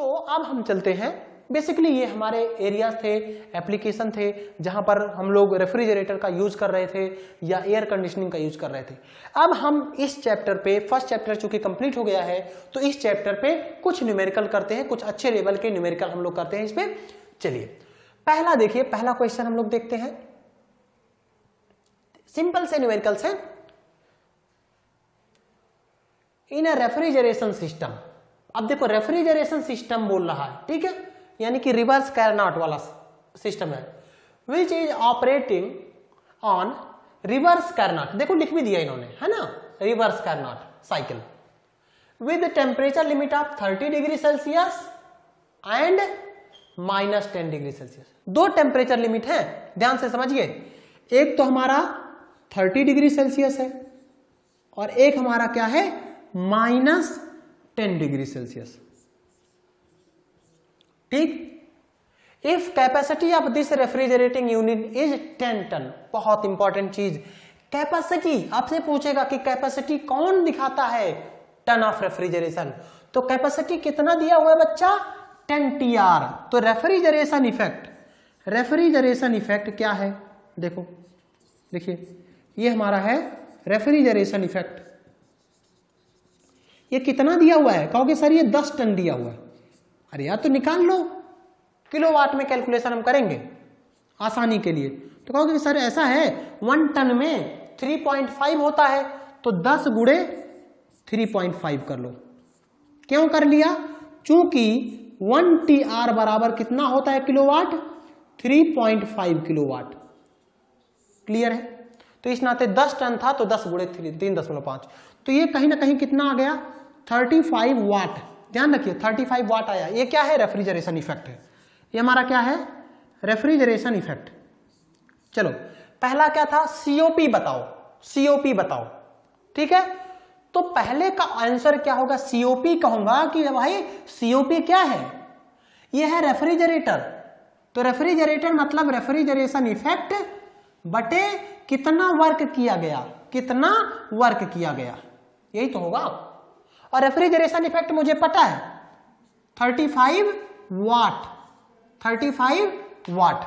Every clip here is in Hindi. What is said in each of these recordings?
अब हम चलते हैं, बेसिकली ये हमारे एरियाज थे, एप्लीकेशन थे जहां पर हम लोग रेफ्रिजरेटर का यूज कर रहे थे या एयर कंडीशनिंग का यूज कर रहे थे। अब हम इस चैप्टर पे, फर्स्ट चैप्टर चूंकि कंप्लीट हो गया है, तो इस चैप्टर पे कुछ न्यूमेरिकल करते हैं, कुछ अच्छे लेवल के न्यूमेरिकल हम लोग करते हैं इस पे। चलिए पहला देखिए, पहला क्वेश्चन हम लोग देखते हैं, सिंपल से न्यूमेरिकल्स है। इन अ रेफ्रिजरेशन सिस्टम, अब देखो रेफ्रिजरेशन सिस्टम बोल रहा है, ठीक है, यानी कि रिवर्स कैरनॉट वाला सिस्टम है, which is operating on reverse Carnot, देखो लिख भी दिया इन्होंने, है ना, reverse Carnot cycle with temperature limit of 30 degree Celsius and -10 degree Celsius. दो टेम्परेचर लिमिट है, ध्यान से समझिए, एक तो हमारा 30 डिग्री सेल्सियस है और एक हमारा क्या है, -10 डिग्री सेल्सियस, ठीक। If capacity of this refrigerating unit is 10 ton, बहुत इंपॉर्टेंट चीज, कैपेसिटी आपसे पूछेगा कि कैपेसिटी कौन दिखाता है, टन ऑफ रेफ्रिजरेशन, तो कैपेसिटी कितना दिया हुआ है बच्चा, 10 TR। तो रेफ्रिजरेशन इफेक्ट, रेफ्रिजरेशन इफेक्ट क्या है, देखो देखिए ये हमारा है रेफ्रिजरेशन इफेक्ट, ये कितना दिया हुआ है, कहोगे सर ये 10 टन दिया हुआ है, अरे यार तो निकाल लो, किलोवाट में कैलकुलेशन हम करेंगे आसानी के लिए, तो कहोगे सर ऐसा है 1 टन में 3.5 होता है, तो 10 गुणे 3.5 कर लो। क्यों कर लिया, चूंकि 1 TR बराबर कितना होता है किलोवाट, 3.5 किलोवाट, क्लियर है। तो इस नाते 10 टन था तो 10 गुणे 3.5, तो ये कहीं ना कहीं कितना आ गया, 35 वाट, ध्यान रखिए 35 वाट आया। ये क्या है, रेफ्रिजरेशन इफेक्ट है, ये हमारा क्या है, रेफ्रिजरेशन इफेक्ट। चलो पहला क्या था, सीओपी बताओ, सीओपी बताओ, ठीक है। तो पहले का आंसर क्या होगा, सीओपी कहूंगा कि भाई सीओपी क्या है, ये है रेफ्रिजरेटर, तो रेफ्रिजरेटर मतलब रेफ्रिजरेशन इफेक्ट बटे कितना वर्क किया गया, कितना वर्क किया गया, यही तो होगा। और रेफ्रिजरेशन इफेक्ट मुझे पता है 35 वाट, 35 वाट,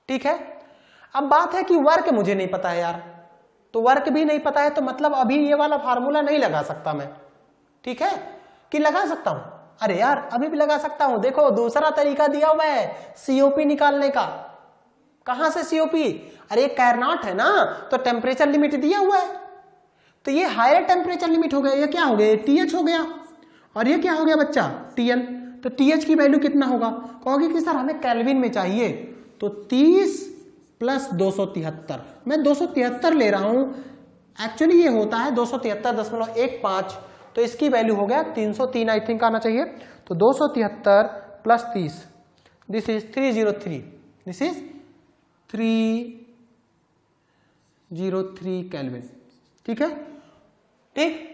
ठीक है। अब बात है कि वर्क मुझे नहीं पता है यार, तो वर्क भी नहीं पता है, तो मतलब अभी ये वाला फार्मूला नहीं लगा सकता मैं, ठीक है, कि लगा सकता हूं, अरे यार अभी भी लगा सकता हूं। देखो दूसरा तरीका दिया हुआ है सीओपी निकालने का, कहां से सीओपी, अरे कैरनॉट है ना, तो टेम्परेचर लिमिट दिया हुआ है, तो ये हायर टेम्परेचर लिमिट हो गया, ये क्या हो गया, TH हो गया, और ये क्या हो गया बच्चा, TL। तो TH की वैल्यू कितना होगा, कहोगे कि सर हमें केल्विन में चाहिए, तो 30 + 273, मैं 273 ले रहा हूं, एक्चुअली ये होता है 273.15, तो इसकी वैल्यू हो गया 303 आई थिंक आना चाहिए, तो 273 + 30, this is 303, this is 303 kelvin, ठीक है, ठीक।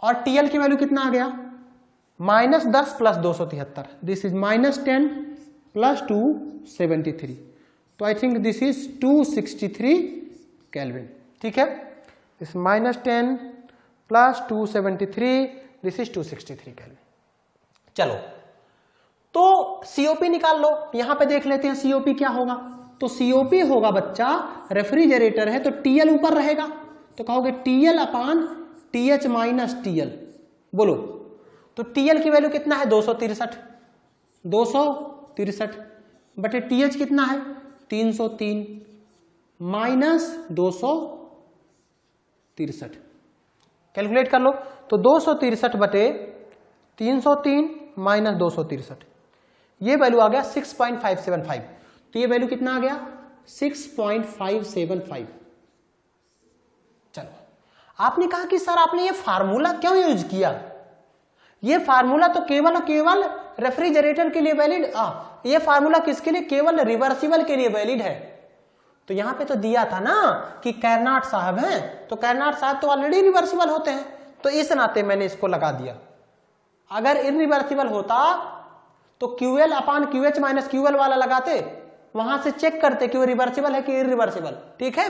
और TL की वैल्यू कितना आ गया, -10 + 273, दिस इज -10 + 273, तो I think this is 263 kelvin, ठीक है, दिस -10 + 273, दिस इज 263 केल्विन। चलो तो सीओपी निकाल लो, यहां पे देख लेते हैं सीओपी क्या होगा, तो सीओपी होगा बच्चा, रेफ्रिजरेटर है तो TL ऊपर रहेगा, तो कहोगे TL अपान TH - TL, बोलो, तो TL की वैल्यू कितना है 263, 263 बटे TH कितना है 303 -263, कैलकुलेट कर लो, तो 263 बटे 303 - 263, ये वैल्यू आ गया 6.575, तो ये वैल्यू कितना आ गया 6.575। चलो आपने कहा कि सर आपने ये फार्मूला क्यों यूज किया, ये फार्मूला तो केवल रेफ्रिजरेटर के लिए वैलिड, ये फार्मूला किसके लिए, केवल रिवर्सिबल के लिए वैलिड है। तो यहां पे तो दिया था ना कि कैरनॉट साहब हैं, तो कैरनॉट साहब तो ऑलरेडी रिवर्सिबल होते हैं, तो इस नाते मैंने इसको लगा दिया। अगर इनरिवर्सिबल होता तो QL अपान QH - QL वाला लगाते, वहां से चेक करते कि वो रिवर्सिबल है कि इरिवर्सिबल, ठीक है।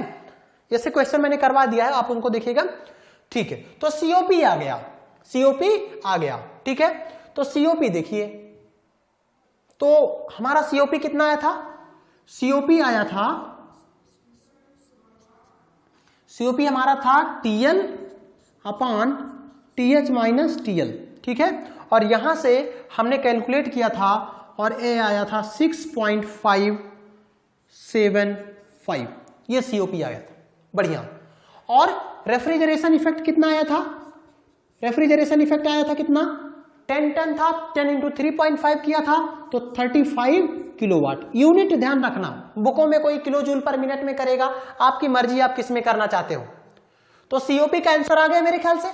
जैसे क्वेश्चन मैंने करवा दिया है, आप उनको देखिएगा, ठीक है। तो सीओपी आ गया, सीओपी आ गया, ठीक है। तो सीओपी देखिए, तो हमारा सीओपी कितना आया था? सीओपी आया था, सीओपी हमारा था TL upon TH minus TL, ठीक है। और यहां से हमने कैलकुलेट किया था और ए आया था 6.575, ये सीओपी आया था, बढ़िया। और रेफ्रिजरेशन इफेक्ट कितना आया था? रेफ्रिजरेशन इफेक्ट आया था कितना? 10 टन था, 10 इंटू 3.5 किया था तो 35 किलोवाट। यूनिट ध्यान रखना, बुकों में कोई किलो जूल पर मिनट में करेगा, आपकी मर्जी आप किस में करना चाहते हो। तो सीओपी का आंसर आ गया मेरे ख्याल से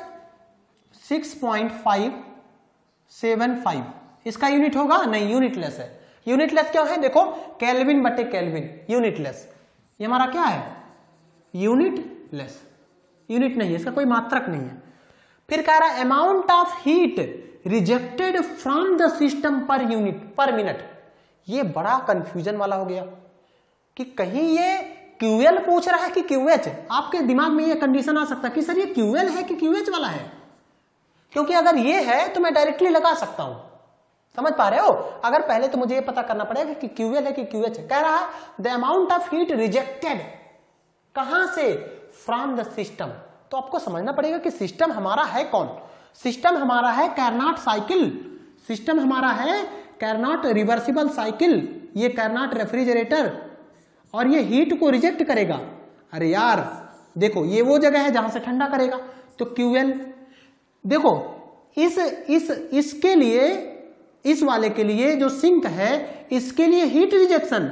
6.575। इसका यूनिट होगा नहीं, यूनिटलेस है। यूनिटलेस क्या है? देखो केल्विन बटे केल्विन, यूनिटलेस। ये हमारा क्या है? यूनिटलेस, यूनिट नहीं है, इसका कोई मात्रक नहीं है। फिर कह रहा है amount of heat rejected from the system per unit पर मिनट। ये बड़ा कंफ्यूजन वाला हो गया कि कहीं ये क्यूएल पूछ रहा है कि क्यूएच। आपके दिमाग में ये कंडीशन आ सकता है कि सर ये क्यूएल है कि क्यूएच वाला है, क्योंकि अगर ये है तो मैं डायरेक्टली लगा सकता हूं, समझ पा रहे हो। अगर पहले तो मुझे ये पता करना पड़ेगा कि क्यूएल है कि क्यूएच है। कह रहा है the amount of heat rejected, कहां से? From the system. तो आपको समझना पड़ेगा कि सिस्टम हमारा है कौन। सिस्टम हमारा है कार्नोट साइकिल, सिस्टम हमारा है कार्नोट रिवर्सिबल साइकिल, ये कार्नोट रेफ्रिजरेटर, और ये हीट को रिजेक्ट करेगा। अरे यार देखो, ये वो जगह है जहां से ठंडा करेगा, तो क्यूएल। देखो इसके लिए, इस वाले के लिए जो सिंक है इसके लिए हीट रिजेक्शन,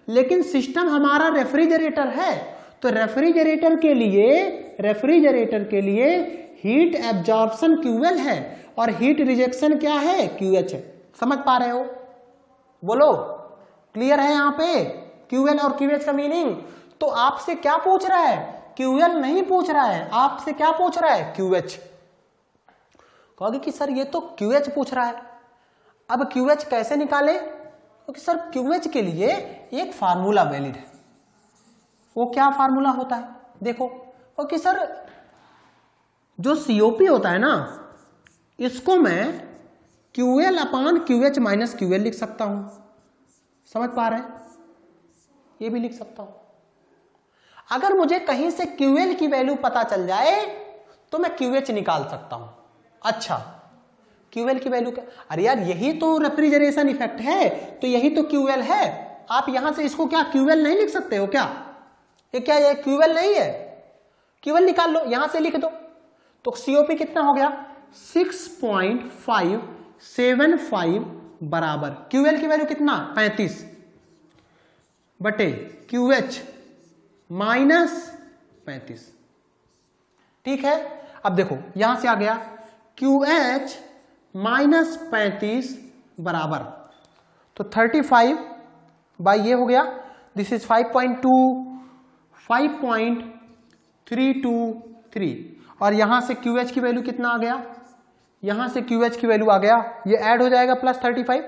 लेकिन सिस्टम हमारा रेफ्रिजरेटर है, तो रेफ्रिजरेटर के लिए हीट एब्जॉर्प्शन क्यूएल है और हीट रिजेक्शन क्या है? क्यूएच है। समझ पा रहे हो? बोलो, क्लियर है यहां पे क्यूएल और क्यूएच का मीनिंग? तो आपसे क्या पूछ रहा है? क्यूएल नहीं पूछ रहा है, आपसे क्या पूछ रहा है? क्यूएच। कहोगे कि सर ये तो क्यूएच पूछ रहा है, अब क्यूएच कैसे निकाले? क्योंकि सर क्यूएच के लिए एक फार्मूला वैलिड है। वो क्या फार्मूला होता है? देखो, क्योंकि सर जो सीओपी होता है ना, इसको मैं QL upon QH minus QL लिख सकता हूं। समझ पा रहे हैं? ये भी लिख सकता हूं। अगर मुझे कहीं से क्यूएल की वैल्यू पता चल जाए तो मैं क्यूएच निकाल सकता हूं। अच्छा, क्यूएल की वैल्यू क्या? अरे यार यही तो रेफ्रिजरेशन इफेक्ट है, तो यही तो क्यूएल है। आप यहां से इसको क्या क्यूएल नहीं लिख सकते हो क्या? ये क्या, ये क्यूएल नहीं है? क्यूएल निकाल लो, यहां से लिख दो। तो सीओपी कितना हो गया? 6.575 बराबर क्यूएल की वैल्यू कितना? 35 बटे क्यूएच माइनस 35। ठीक है, अब देखो यहां से आ गया QH माइनस 35 बराबर, तो 35 बाई ये हो गया, दिस इज 5.323 और यहां से QH की वैल्यू कितना आ गया? यहां से QH की वैल्यू आ गया, ये ऐड हो जाएगा प्लस 35,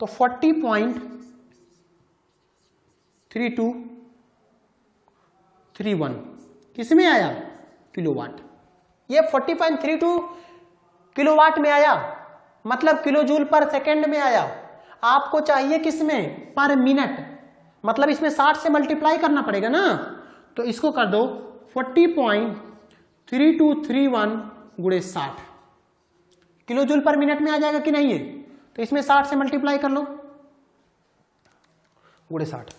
तो 40.3231 किसमें आया? किलोवाट। ये 40.32 किलोवाट में आया, मतलब किलो जूल पर सेकेंड में आया। आपको चाहिए किसमें? पर मिनट, मतलब इसमें 60 से मल्टीप्लाई करना पड़ेगा ना, तो इसको कर दो 40.3231 गुणे 60, किलो जूल पर मिनट में आ जाएगा कि नहीं है? तो इसमें 60 से मल्टीप्लाई कर लो गुणे 60,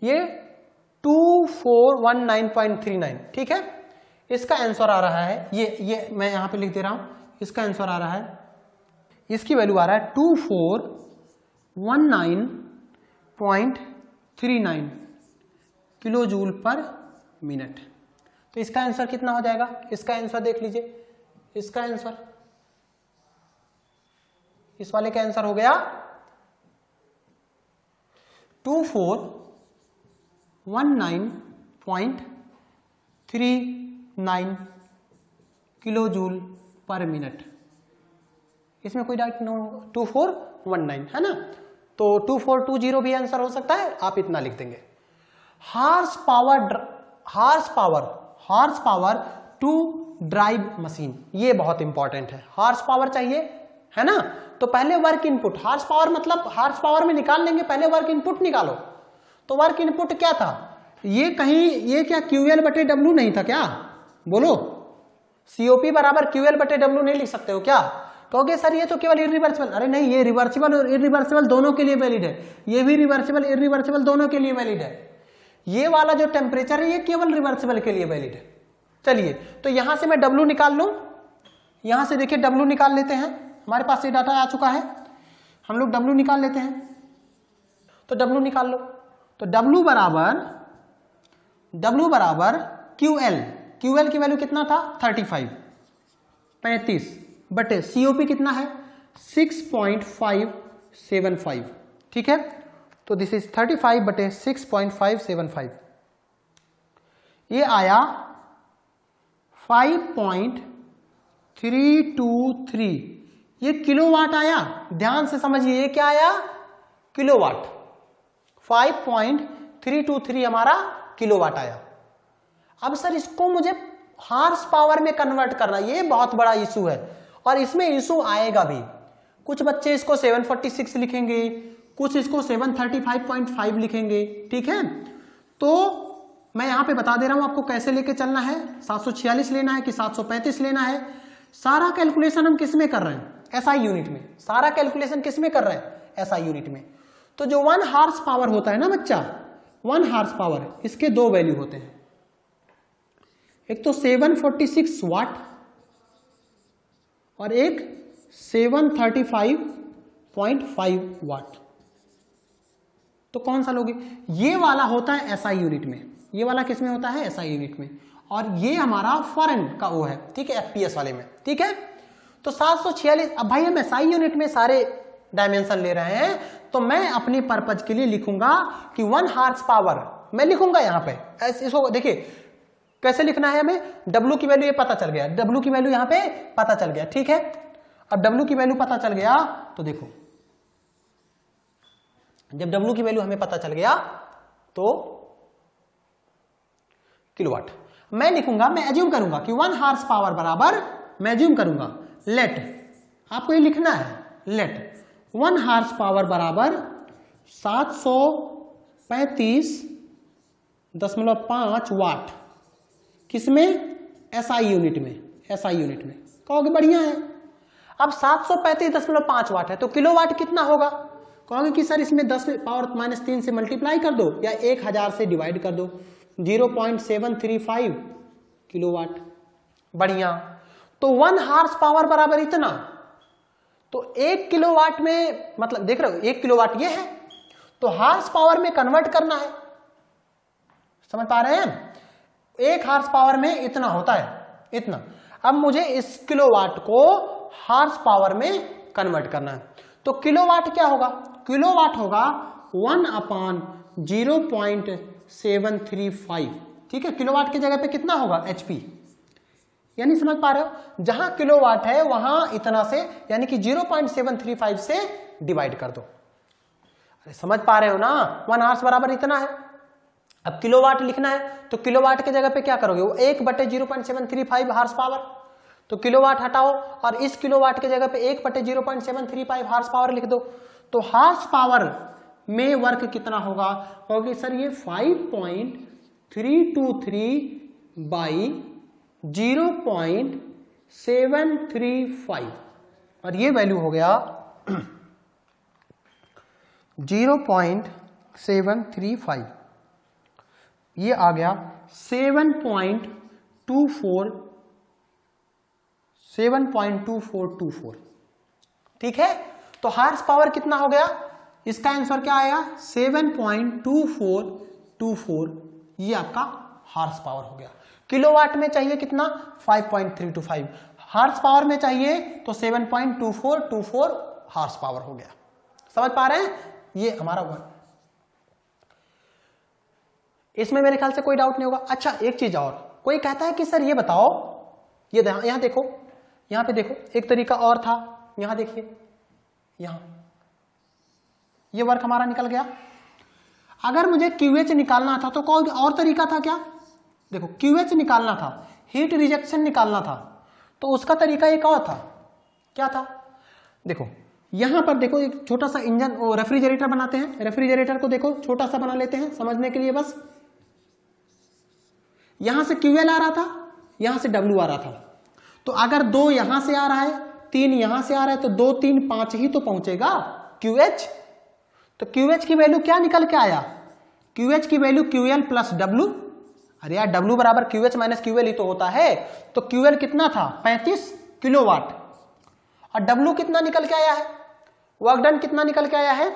ये 2419.39। ठीक है, इसका आंसर आ रहा है, ये मैं यहां पे लिख दे रहा हूं, इसका आंसर आ रहा है, इसकी वैल्यू आ रहा है 2419.39 किलो जूल पर मिनट। तो इसका आंसर कितना हो जाएगा? इसका आंसर देख लीजिए, इसका आंसर, इस वाले का आंसर हो गया 2419.39 किलो जूल पर मिनट। इसमें कोई डाउट नो, 2419 है ना, तो 2420 भी आंसर हो सकता है, आप इतना लिख देंगे। Horse power to drive machine, ये बहुत इंपॉर्टेंट है। हॉर्स पावर चाहिए है ना। तो पहले वर्क इनपुट, हार्स पावर मतलब हार्स पावर में निकाल लेंगे, पहले वर्क इनपुट निकालो। तो वर्क इनपुट क्या था, ये कहीं ये क्या QL बटे W नहीं था क्या, बोलो। COP बराबर QL बटे W नहीं लिख सकते हो क्या, कहोगे सर ये तो केवल इरिवर्सिबल। अरे नहीं, ये रिवर्सिबल और इरिवर्सिबल दोनों के लिए वैलिड है, ये भी रिवर्सिबल इरिवर्सिबल दोनों के लिए वैलिड है। ये वाला जो टेम्परेचर है ये केवल रिवर्सिबल के लिए वैलिड है। चलिए तो यहां से मैं W निकाल लूं, यहां से देखिए W निकाल लेते हैं, हमारे पास ये डाटा आ चुका है, हम लोग W निकाल लेते हैं। तो W निकाल लो, तो W बराबर QL की वैल्यू कितना था 35 बटे COP कितना है 6.575, ठीक है। तो दिस इज 35 बटे 6.575, ये आया 5.323, ये किलोवाट आया। ध्यान से समझिए, ये क्या आया किलोवाट, 5.323 हमारा किलोवाट आया। अब सर इसको मुझे हार्स पावर में कन्वर्ट करना, ये बहुत बड़ा इशू है और इसमें इशू आएगा भी। कुछ बच्चे इसको 746 लिखेंगे, कुछ इसको 735.5 लिखेंगे, ठीक है। तो मैं यहां पे बता दे रहा हूं आपको कैसे लेके चलना है, 746 लेना है कि 735 लेना है। सारा कैलकुलेशन हम किस में कर रहे हैं, SI यूनिट में। सारा कैलकुलेशन किस में कर रहे हैं, SI यूनिट में। तो जो 1 हार्स पावर होता है ना बच्चा, 1 हार्स पावर, इसके दो वैल्यू होते हैं, एक तो 746 वाट और एक 735.5 वाट। तो कौन सा लोगे, ये वाला होता है SI यूनिट में, ये वाला किस में होता है SI यूनिट में, और ये हमारा फॉरेन का वो है, ठीक है, FPS वाले में, ठीक है। तो 746, अब भाई हम SI यूनिट में सारे डायमेंशन ले रहे हैं, तो मैं अपने पर्पज के लिए लिखूंगा कि 1 हार्स पावर, मैं लिखूंगा यहां पे इसको, देखिए कैसे लिखना है हमें। W की वैल्यू ये पता चल गया, W की वैल्यू यहां पे पता चल गया, ठीक है। अब W की वैल्यू पता चल गया तो देखो, जब W की वैल्यू हमें पता चल गया तो किलोवाट मैं लिखूंगा, मैं एज्यूम करूंगा कि 1 हार्स पावर बराबर, मैं एज्यूम करूंगा लेट, आपको ये लिखना है लेट 1 हार्स पावर बराबर 735.5 वाट, किसमें SI यूनिट में, SI यूनिट में। कहोगे बढ़िया है। अब 735.5 वाट है तो किलोवाट कितना होगा, कहोगे कि सर इसमें 10 पावर -3 से मल्टीप्लाई कर दो या 1000 से डिवाइड कर दो, 0.735 किलोवाट। बढ़िया। तो 1 हार्स पावर बराबर इतना, तो 1 किलोवाट में, मतलब देख रहे हो 1 किलोवाट ये है, तो हार्स पावर में कन्वर्ट करना है, समझ पा रहे हैं। 1 हार्स पावर में इतना होता है, इतना। अब मुझे इस किलोवाट को हार्स पावर में कन्वर्ट करना है, तो किलोवाट क्या होगा, किलोवाट होगा 1/0.735, ठीक है। किलोवाट की जगह पे कितना होगा HP, यानी समझ पा रहे हो, जहां किलोवाट है वहां इतना से, यानी कि 0.735 से डिवाइड कर दो। अरे समझ पा रहे हो ना, 1 हार्स बराबर इतना है। अब किलोवाट लिखना है तो किलोवाट की जगह पे क्या करोगे, वो 1/0.735 हार्स पावर, तो किलोवाट हटाओ और इस किलोवाट की जगह पे 1/0.735 हार्स पावर लिख दो। तो हार्स पावर में वर्क कितना होगा, कहोगे सर ये 5.323 बाई 0.735, और ये वैल्यू हो गया 0.735, ये आ गया 7.2424, ठीक है। तो हार्स पावर कितना हो गया, इसका आंसर क्या आएगा 7.2424, ये आपका हार्स पावर हो गया। किलोवाट में चाहिए कितना 5.325, हार्स पावर में चाहिए तो 7.2424 हार्स पावर हो गया। समझ पा रहे हैं, ये हमारा वर्क। इसमें मेरे ख्याल से कोई डाउट नहीं होगा। अच्छा एक चीज और, कोई कहता है कि सर ये बताओ, ये यहां देखो, यहां पे देखो, एक तरीका और था, यहां देखिए, यहां ये वर्क हमारा निकल गया। अगर मुझे QH निकालना था तो कोई और तरीका था क्या, देखो QH निकालना था, हीट रिजेक्शन निकालना था, तो उसका तरीका एक और था, क्या था, देखो यहां पर देखो एक छोटा सा इंजन रेफ्रिजरेटर बनाते हैं। रेफ्रिजरेटर को देखो छोटा सा बना लेते हैं समझने के लिए बस। यहां से QL आ रहा था, यहां से W आ रहा था। तो अगर 2 यहां से आ रहा है, 3 यहां से आ रहा है, तो 2 3 5 ही तो पहुंचेगा QH। तो QH की वैल्यू क्या निकल के आया? QH की वैल्यू QL प्लस W। अरे यार W बराबर QH माइनस QL ही तो होता है। तो QL कितना था? 35 किलोवाट। और W कितना निकल के आया है? वर्क डन कितना निकल के आया है?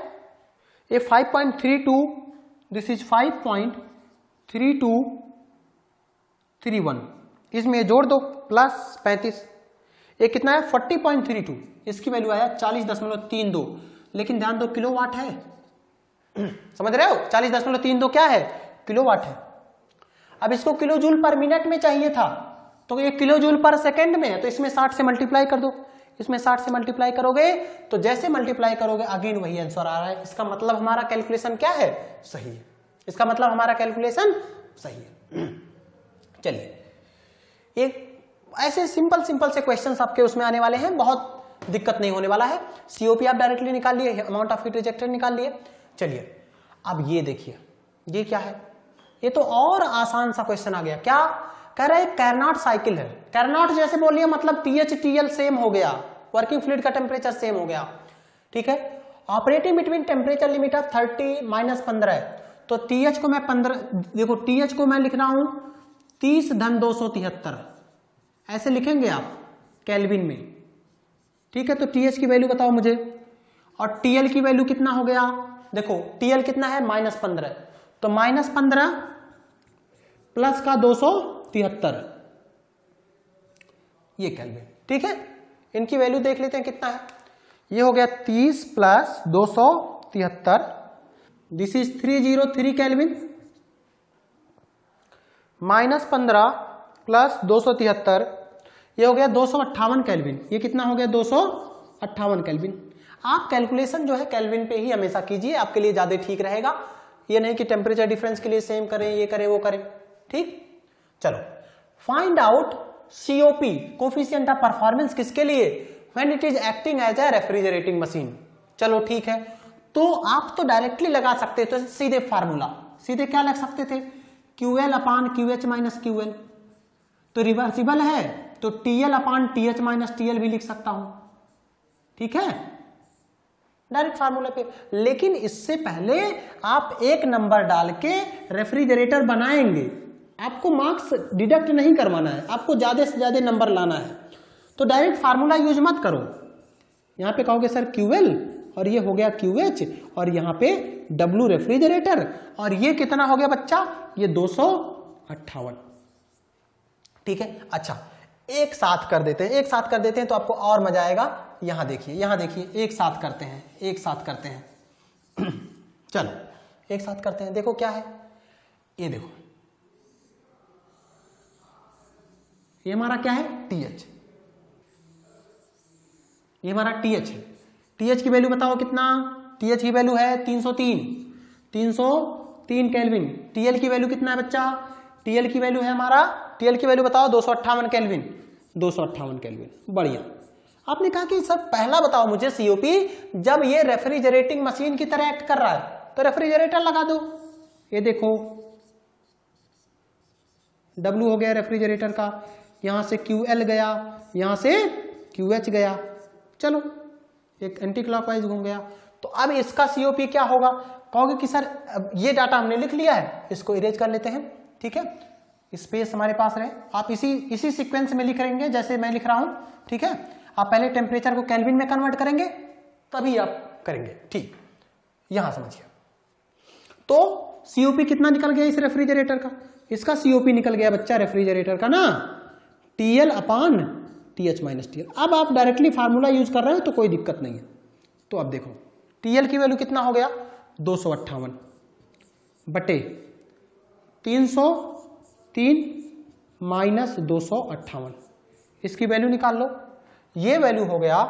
ये 5.32, दिस इज 5.3231। इसमें जोड़ दो प्लस 35, ये कितना है? 40.32। इसकी वैल्यू आया 40.32। लेकिन ध्यान दो किलोवाट है, समझ रहे हो? 40.32 क्या है? किलोवाट है। अब इसको किलो जूल पर मिनट में चाहिए था, तो ये किलो जूल पर सेकंड में है। तो इसमें 60 से मल्टीप्लाई कर दो। इसमें 60 से मल्टीप्लाई करोगे तो जैसे मल्टीप्लाई करोगे अगेन वही आंसर आ रहा है। इसका मतलब हमारा कैलकुलेशन क्या है? सही है। इसका मतलब हमारा कैलकुलेशन सही है। चलिए, एक ऐसे सिंपल से क्वेश्चंस आपके उसमें आने वाले हैं, बहुत दिक्कत नहीं होने वाला है। सीओपी आप डायरेक्टली निकाल लिए, अमाउंट ऑफ हीट रिजेक्टेड निकाल लिए। चलिए अब ये देखिए, ये क्या है? ये तो और आसान सा क्वेश्चन आ गया। क्या कह रहा है? कैरनॉट साइकिल है। कैरनॉट जैसे बोलिए मतलब TH TL सेम हो गया, वर्किंग फ्लूइड का टेम्परेचर सेम हो गया, ठीक है। Operating between temperature limit of 30 - 15 है। तो TH को मैं 15, देखो TH को मैं लिख रहा हूं 30-273, ऐसे लिखेंगे आप केल्विन में, ठीक है। तो TH की वैल्यू बताओ मुझे, और TL की वैल्यू कितना हो गया? देखो TL कितना है? -15। तो -15 प्लस का 273, ये केल्विन, ठीक है। इनकी वैल्यू देख लेते हैं कितना है। ये हो गया 30 plus 273, this is 303 kelvin, -15 plus 273, ये हो गया 258 केल्विन। ये कितना हो गया? 258 केल्विन। आप कैलकुलेशन जो है केल्विन पे ही हमेशा कीजिए, आपके लिए ज्यादा ठीक रहेगा। ये नहीं कि टेम्परेचर डिफरेंस के लिए सेम करें, ये करें वो करें, ठीक। चलो, find out COP, coefficient of performance, किसके लिए? When it is acting as a refrigerating machine. चलो ठीक है, तो आप तो डायरेक्टली लगा सकते थे, तो सीधे फार्मूला, सीधे क्या लग सकते थे? QL अपान QH माइनस QL। तो रिवर्सिबल है तो TL अपान TH माइनस TL भी लिख सकता हूं, ठीक है, डायरेक्ट फार्मूला पे। लेकिन इससे पहले आप एक नंबर डाल के रेफ्रिजरेटर बनाएंगे, आपको मार्क्स डिडक्ट नहीं करवाना है, आपको ज्यादा से ज्यादा नंबर लाना है। तो डायरेक्ट फार्मूला यूज मत करो। यहां पे कहोगे सर QL, और ये हो गया QH, और यहां पे W रेफ्रिजरेटर, और ये कितना हो गया बच्चा? ये 258, ठीक है। अच्छा, एक साथ कर देते हैं, एक साथ कर देते हैं तो आपको और मजा आएगा। यहां देखिए, यहां देखिए, एक साथ करते हैं, एक साथ करते हैं। चलो एक साथ करते हैं। देखो क्या है, ये देखो, ये हमारा क्या है? TH। ये हमारा TH है। TH की वैल्यू बताओ कितना? TH की वैल्यू है 303 केल्विन। TL की वैल्यू कितना है बच्चा? TL की वैल्यू है हमारा, TL की वैल्यू बताओ 258 केल्विन। 258 केल्विन, बढ़िया। आपने कहा कि सर पहला बताओ मुझे COP, जब ये रेफ्रिजरेटिंग मशीन की तरह एक्ट कर रहा है तो रेफ्रिजरेटर लगा दो। ये देखो W हो गया रेफ्रिजरेटर का, यहां से QL गया, यहां से QH गया, चलो एक एंटी क्लॉकवाइज घूम गया। तो अब इसका COP क्या होगा? कहोगे कि सर अब ये डाटा हमने लिख लिया है, इसको इरेज कर लेते हैं, ठीक है, स्पेस हमारे पास रहे। आप इसी सीक्वेंस में लिख रहेंगे जैसे मैं लिख रहा हूं, ठीक है। आप पहले टेम्परेचर को केल्विन में कन्वर्ट करेंगे, तभी आप करेंगे, ठीक। यहां समझिए, तो COP कितना निकल गया इस रेफ्रिजरेटर का? इसका COP निकल गया बच्चा रेफ्रिजरेटर का ना, TL अपान TH माइनस TL। अब आप डायरेक्टली फार्मूला यूज कर रहे हो तो कोई दिक्कत नहीं है। तो अब देखो TL की वैल्यू कितना हो गया? 258 बटे 303 माइनस 258, इसकी वैल्यू निकाल लो। ये वैल्यू हो गया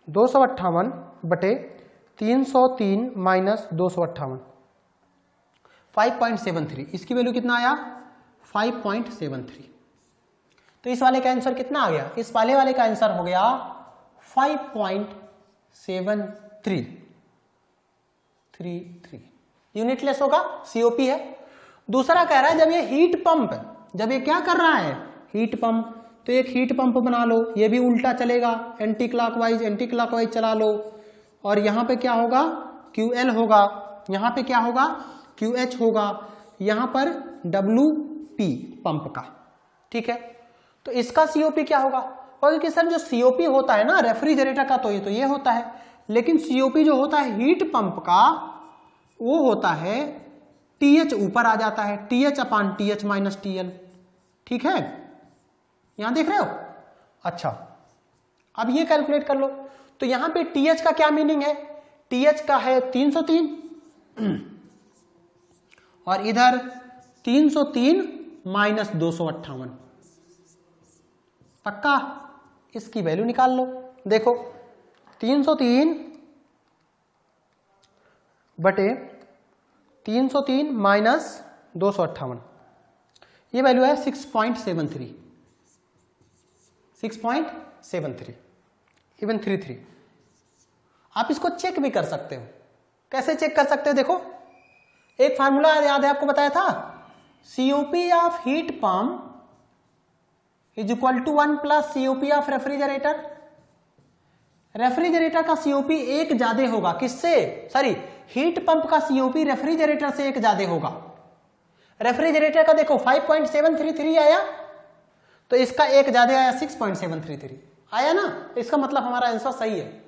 258 बटे 303 माइनस 258, 5.73। इसकी वैल्यू कितना आया? 5.73। तो इस वाले का आंसर कितना आ गया? इस वाले का आंसर हो गया 5.7333 यूनिटलेस होगा, सीओपी है। दूसरा कह रहा है जब ये हीट पंप, जब ये क्या कर रहा है, हीट पंप, तो एक हीट पंप बना लो, ये भी उल्टा चलेगा, एंटी क्लॉकवाइज चला लो, और यहां पे क्या होगा, QL होगा, यहां पे क्या होगा, QH होगा, यहां पर WP पंप का, ठीक है। तो इसका सीओपी क्या होगा, और कि सर जो सीओपी होता है ना रेफ्रिजरेटर का, तो ये होता है, लेकिन सीओपी जो होता है हीट पंप का वो होता है TH ऊपर आ जाता है, TH/TH माइनस TL, ठीक है, यहां देख रहे हो। अच्छा अब ये कैलकुलेट कर लो, तो यहां पे TH का क्या मीनिंग है, TH का है 303 और इधर 303 माइनस 258, पक्का इसकी वैल्यू निकाल लो। देखो 303 बटे 303 माइनस 258, ये वैल्यू है 6.73 इवन 33। आप इसको चेक भी कर सकते हो, कैसे चेक कर सकते हो, देखो एक फार्मूला याद है आपको बताया था, COP of heat pump is equal to 1 plus COP of refrigerator. Refrigerator का सीओपी एक ज्यादा होगा किससे, सॉरी हीट पंप का सीओपी रेफ्रिजरेटर से एक ज्यादा होगा। रेफ्रिजरेटर का देखो 5.733 आया, तो इसका एक ज्यादा आया 6.733 आया ना, तो इसका मतलब हमारा आंसर सही है।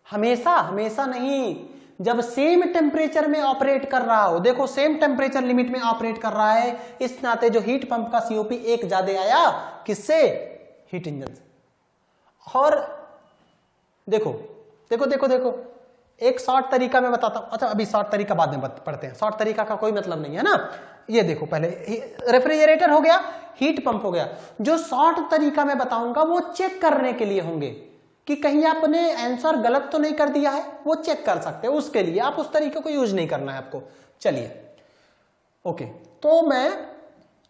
हमेशा नहीं, जब सेम टेम्परेचर में ऑपरेट कर रहा हो, देखो सेम टेम्परेचर लिमिट में ऑपरेट कर रहा है, इस नाते जो हीट पंप का सीओपी एक ज्यादा आया किससे, हीट इंजन से। और देखो एक शॉर्ट तरीका मैं बताता हूं, अच्छा अभी शॉर्ट तरीका बाद में पढ़ते हैं, शॉर्ट तरीका का कोई मतलब नहीं है ना। ये देखो पहले रेफ्रिजरेटर हो गया, हीट पंप हो गया, जो शॉर्ट तरीका मैं बताऊंगा वो चेक करने के लिए होंगे कि कहीं आपने आंसर गलत तो नहीं कर दिया है, वो चेक कर सकते हो, उसके लिए आप उस तरीके को यूज नहीं करना है आपको। चलिए ओके, तो मैं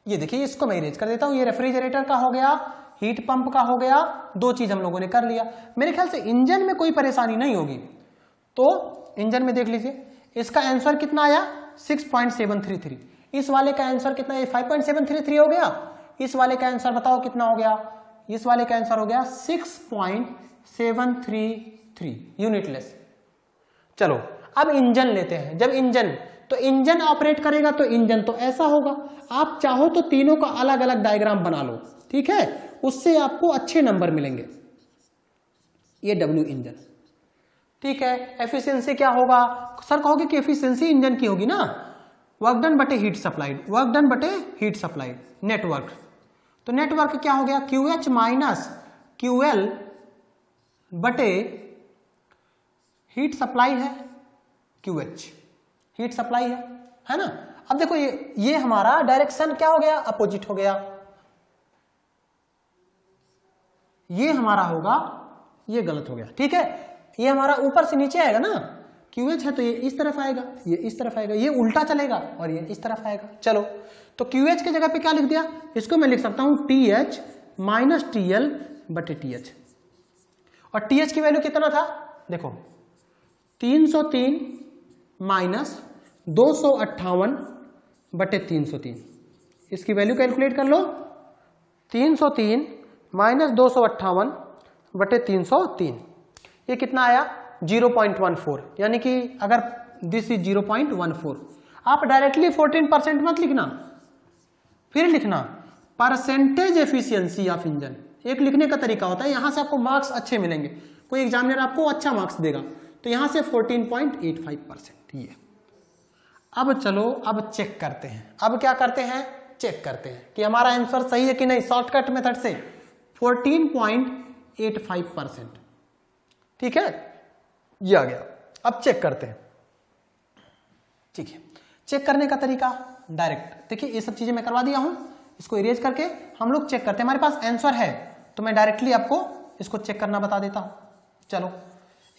ये देखिए इसको मैं इरेज कर देता हूं, ये रेफ्रिजरेटर का हो गया, हीट पंप का हो गया, दो चीज हम लोगों ने कर लिया। मेरे ख्याल से इंजन में कोई परेशानी नहीं होगी, तो इंजन में देख लीजिए इसका आंसर कितना आया 6.733, इस वाले का आंसर कितना है 5.733 हो गया, इस वाले का आंसर बताओ कितना हो गया, इस वाले का आंसर हो गया 6.733 यूनिटलेस। चलो अब इंजन लेते हैं, जब इंजन ऑपरेट करेगा तो इंजन तो ऐसा होगा, आप चाहो तो तीनों का अलग अलग डायग्राम बना लो, ठीक है, उससे आपको अच्छे नंबर मिलेंगे। ये W इंजन, ठीक है। एफिशिएंसी क्या होगा, सर कहोगे कि एफिशिएंसी इंजन की होगी ना, वर्क डन बटे हीट सप्लाइड, नेटवर्क, तो नेटवर्क क्या हो गया QH माइनस QL बटे हीट सप्लाई है QH, हीट सप्लाई है ना। अब देखो ये हमारा डायरेक्शन क्या हो गया, अपोजिट हो गया, ये हमारा होगा, ये गलत हो गया, ठीक है। ये हमारा ऊपर से नीचे आएगा ना, QH है तो ये इस तरफ आएगा, ये इस तरफ आएगा, ये उल्टा चलेगा और ये इस तरफ आएगा। चलो तो QH की जगह पे क्या लिख दिया, इसको मैं लिख सकता हूं TH माइनस TL बटे TH, और TH की वैल्यू कितना था, देखो 303 माइनस 258 बटे 303, इसकी वैल्यू कैलकुलेट कर लो, 303 माइनस 258 बटे 303, ये कितना आया 0.14, यानी कि अगर दिस इज 0.14, आप डायरेक्टली 14% मत लिखना, फिर लिखना परसेंटेज एफिशिएंसी ऑफ इंजन, एक लिखने का तरीका होता है, यहां से आपको मार्क्स अच्छे मिलेंगे, कोई एग्जामिनर आपको अच्छा मार्क्स देगा, तो यहां से 14.85% ये। अब चलो अब चेक करते हैं, अब क्या करते हैं, चेक करते हैं कि हमारा आंसर सही है कि नहीं, शॉर्टकट मेथड से 14.85%, ठीक है, ये आ गया। अब चेक करते हैं, ठीक है, चेक करने का तरीका डायरेक्ट, देखिए ये सब चीजें मैं करवा दिया हूं, इसको इरेज करके हम लोग चेक करते हैं, हमारे पास आंसर है तो मैं डायरेक्टली आपको इसको चेक करना बता देता हूं। चलो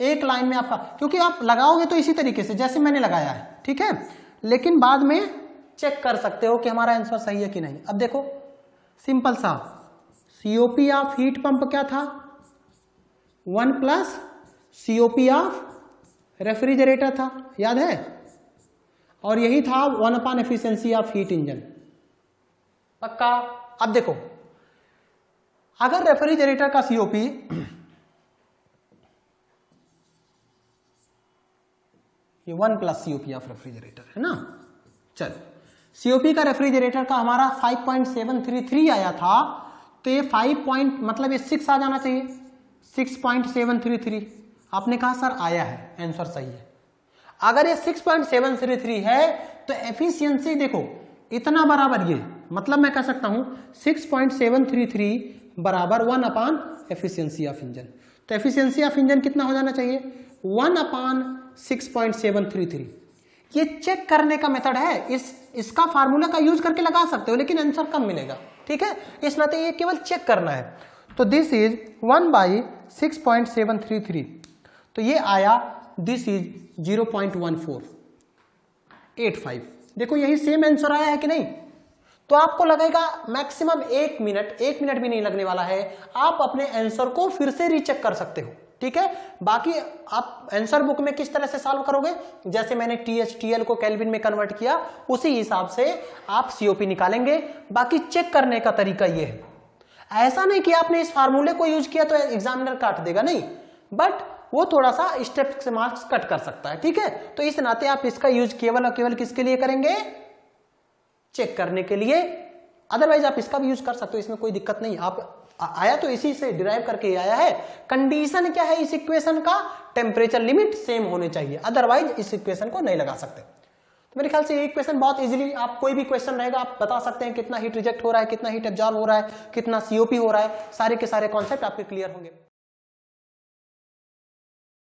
एक लाइन में आपका, क्योंकि आप लगाओगे तो इसी तरीके से जैसे मैंने लगाया है, ठीक है, लेकिन बाद में चेक कर सकते हो कि हमारा आंसर सही है कि नहीं। अब देखो सिंपल सा, सीओपी ऑफ हीट पंप क्या था 1 प्लस COP ऑफ रेफ्रिजरेटर था, याद है, और यही था 1 upon efficiency of heat engine. पक्का? अब देखो, अगर रेफ्रिजरेटर का COP ये 1 प्लस COP ऑफ रेफ्रिजरेटर है ना, चल COP का रेफ्रिजरेटर का हमारा 5.733 आया था, तो ये मतलब ये 6 आ जाना चाहिए, 6.733। आपने कहा सर आया है, आंसर सही है। अगर ये 6.733 है तो एफिशिएंसी देखो इतना बराबर ये, मतलब मैं कह सकता हूं 6.733 बराबर 1 अपॉन एफिशिएंसी ऑफ इंजन। तो एफिशिएंसी ऑफ इंजन कितना हो जाना चाहिए, 1 अपॉन 6.733। ये चेक करने का मेथड है, इसका फार्मूला का यूज करके लगा सकते हो, लेकिन आंसर कम मिलेगा, ठीक है, इस नाते ये केवल चेक करना है। तो दिस इज 1/6.733, तो ये आया, दिस इज 0.1485। देखो यही सेम आंसर आया है कि नहीं। तो आपको लगेगा मैक्सिमम 1 मिनट भी नहीं लगने वाला है, आप अपने आंसर को फिर से रीचेक कर सकते हो, ठीक है। बाकी आप आंसर बुक में किस तरह से सॉल्व करोगे, जैसे मैंने TH/TL को केल्विन में कन्वर्ट किया, उसी हिसाब से आप COP निकालेंगे। बाकी चेक करने का तरीका ये है, ऐसा नहीं कि आपने इस फार्मूले को यूज किया तो एग्जामिनर काट देगा, नहीं, बट वो थोड़ा सा स्टेप से मार्क्स कट कर सकता है, ठीक है। तो इस नाते आप इसका यूज केवल और केवल किसके लिए करेंगे, चेक करने के लिए। अदरवाइज आप इसका भी यूज कर सकते हो, इसमें कोई दिक्कत नहीं। आप आया तो इसी से डिराइव करके आया है। कंडीशन क्या है इस इक्वेशन का, टेम्परेचर लिमिट सेम होने चाहिए, अदरवाइज इस इक्वेशन को नहीं लगा सकते। तो मेरे ख्याल से ये इक्वेशन बहुत इजीली, आप कोई भी क्वेश्चन रहेगा आप बता सकते हैं कितना हीट रिजेक्ट हो रहा है, कितना हीट एब्जॉर्ब हो रहा है, कितना COP हो रहा है, सारे के सारे कॉन्सेप्ट आपके क्लियर होंगे।